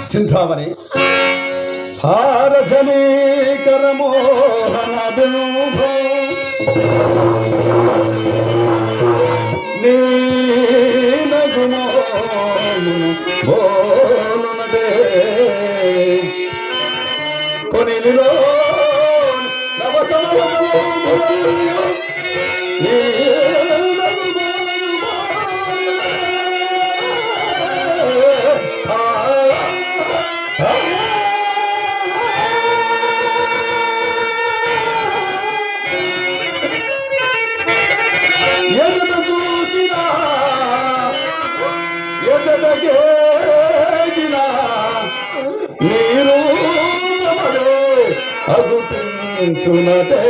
చింతామణి హారజనీకరమోహన నీనగుమోనునదే కొనిలో మీరు అగుపించునటే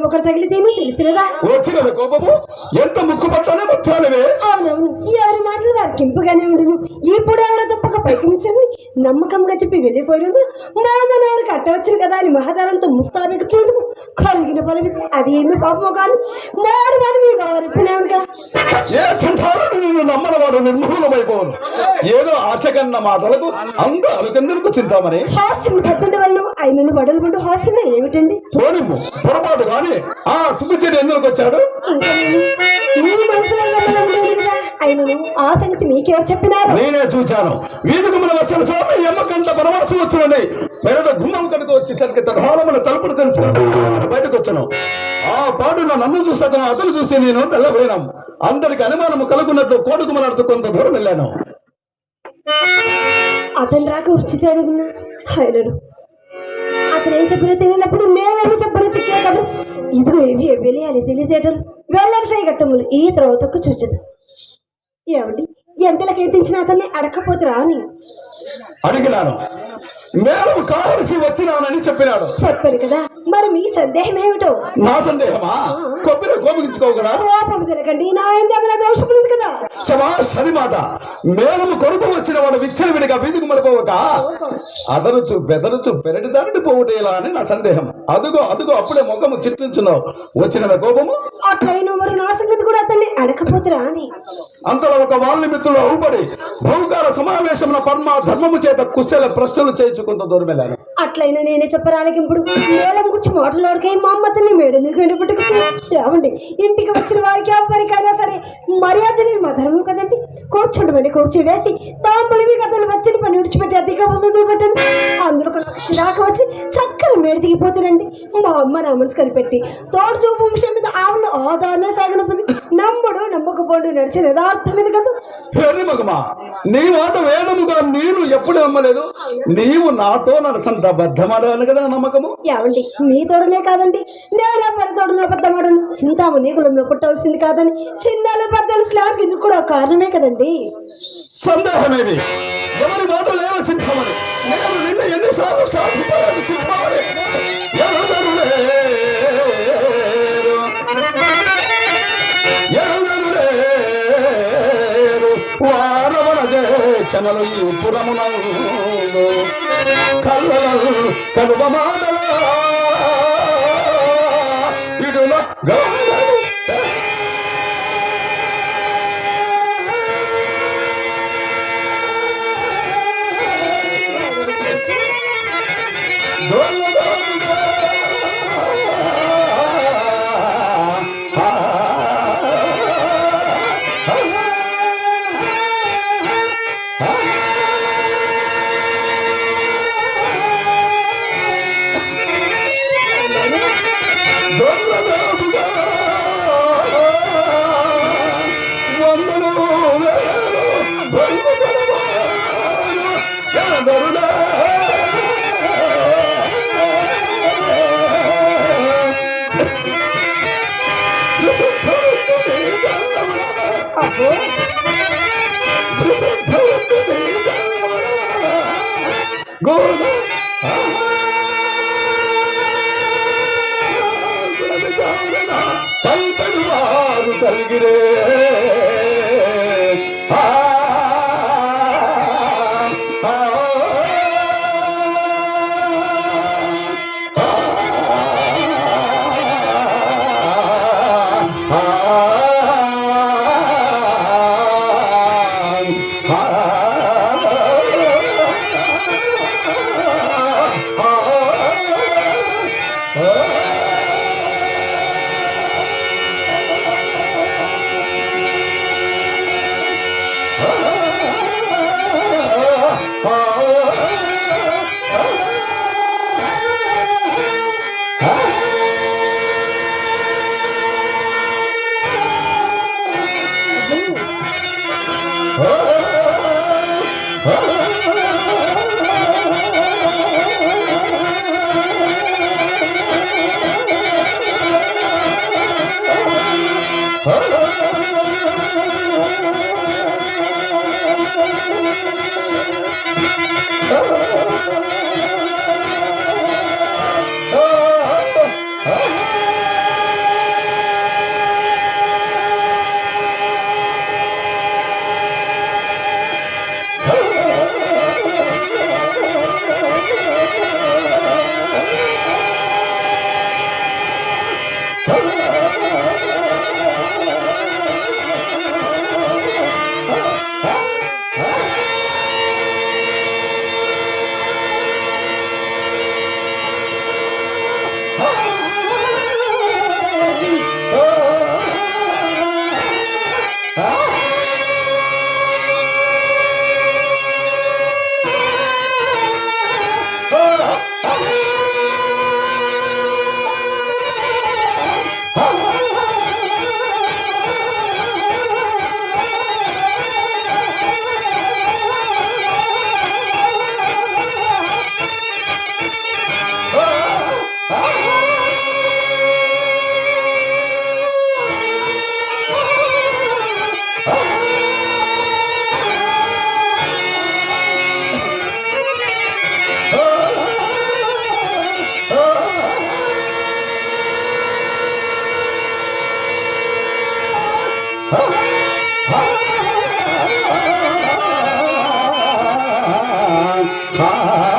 ఒకరు తగిలితేనే తెలిసినదా వచ్చిన కోపము ఎంత ముక్కు పట్టానే ముచ్చాలవే. అవునవును, ఎవరి మాటలు వారికి ఇంపుగానే ఉండదు. ఇప్పుడు ఎవరో తప్పక పైకించండి నమ్మకంగా చెప్పి వెళ్ళిపోయినందు మామనవరికి అట్టవచ్చును కదా అని మహాదారంతో ముస్తాబెక్కు చూడము కలిగిన పని అది ఏమి పాపమో కానీ మాడు కానీ మీ బావరిపోయినావుగా. ఏ చింతాలను నిన్ను నమ్మని వాడు నిర్మూలమైపోను. ఏదో ఆశ కన్న మాటలకు అంత అలకెందుకు చింతామని హాస్యం కత్తండి వాళ్ళు ఆయనను వడలు పండు హాస్యమే ఏమిటండి పోనిమ్ము పొరపాటు కానీ ఆ సుబ్బిచెడి ఎందుకు వచ్చాడు? ఆయనను ఆ సంగతి మీకెవరు చెప్పినారు? నేనే చూచాను. వీధి గుమ్మన వచ్చిన స్వామి ఎమ్మకంట పరమనసు వచ్చునని పెరట గుమ్మం కనుక వచ్చేసరికి తనహాలమైన తలుపుడు తెలుసుకుని బయటకు వచ్చాను. ఆ పాటున నన్ను చూసి అతను చూసి నేను తెల్లబోయినాం. అందరికి అనుమానము కలుగున్నట్లు కోటుకుమలాడుతూ కొంత దూరం వెళ్ళాను. అతను రాక ఉచితే అడుగున్నా ఆయనను అతను ఏం చెప్పినా తెలియనప్పుడు నేనేమి చెప్పను చిక్కే కదా. ఇదిగో ఇవి వెళ్ళాలి తెలియదేటలు వెళ్ళాలి సైగట్టములు ఈ త్రోవతకు చూచదు. ఏమండి ఎంతలకు ఎత్తించిన అతన్ని అడగకపోతురా అని అడిగినాను. మేలు కావలసి వచ్చినానని చెప్పినాడు. చెప్పాను కదా, మరి మీ సందేహం ఏమిటో? నా సందేహమా? కొబ్బరి కోపించుకోవు కదా. కోపం తినకండి, నా ఏందేమైనా దోషం ఉంది కదా. శభాష్, అది మాట. మేలు కొడుకు వచ్చిన వాడు విచ్చలవిడిగా వీధికి మరిపోవక అదరుచు బెదరుచు పెరటి దారిని పోవుటేలా అని నా సందేహం. అదుగో అదుగో అప్పుడే ముఖము చిట్లించున్నావు. వచ్చిన కోపము. అట్లయినా మరి నా సంగతి కూడా అతన్ని అడకపోతురా అని. అంతలో ఒక వాళ్ళ మిత్రులు ఊపడి బహుకార సమావేశమున పరమ ధర్మము చేత కుశల ప్రశ్నలు చేయించుకుంటూ దూరమెళ్ళాను. అట్లయినా నేనే చెప్పరాలికింపుడు మేళం గురించి మాటలాడికే మా అమ్మ అతన్ని మేడెందుకు వెంటబట్టుకొచ్చి ఏమండి, ఇంటికి వచ్చిన వారికి ఎవరికైనా సరే మర్యాద లేదు మా ధర్మం కదండి. కూర్చోండి కూర్చి వేసి తాంబలివి కథలు వచ్చిన పని విడిచిపెట్టి అధిక వసతులు పెట్టండి. అందులో నాకు చిరాకు వచ్చి చక్కని మేడ దిగిపోతానండి. మా అమ్మ నా మనసు కనిపెట్టి తోడు చూపు విషయం మీద ఆవును ఆదానే సాగనపోయింది. నమ్ముడు నమ్మకపోడు నడిచిన యథార్థం మీద కదా. మగమా, నీ మాట వేదముగా నేను ఎప్పుడు నమ్మలేదు. నీవు నాతో నడసంత బద్దమాడాను కదా నమ్మకము. ఏమండి, మీ తోడనే కాదండి, నేను పరి తోడున అబద్ధమాడను. చింతాము నీకులంలో పుట్టవలసింది కాదని చిన్నలు పెద్దలు స్లాట్ ఇది కూడా కారణమే కదండి. సందేహమేమి? ఎవరి మాట లేవ చింతామని నేను నిన్న ఎన్నిసార్లు స్టార్ట్ చింతామని వారవన క్షణలు ఈ పురమున కళ్ళలు కలువ మాటల ఇడుల చల్పడు వారు కలిగిరే ఆ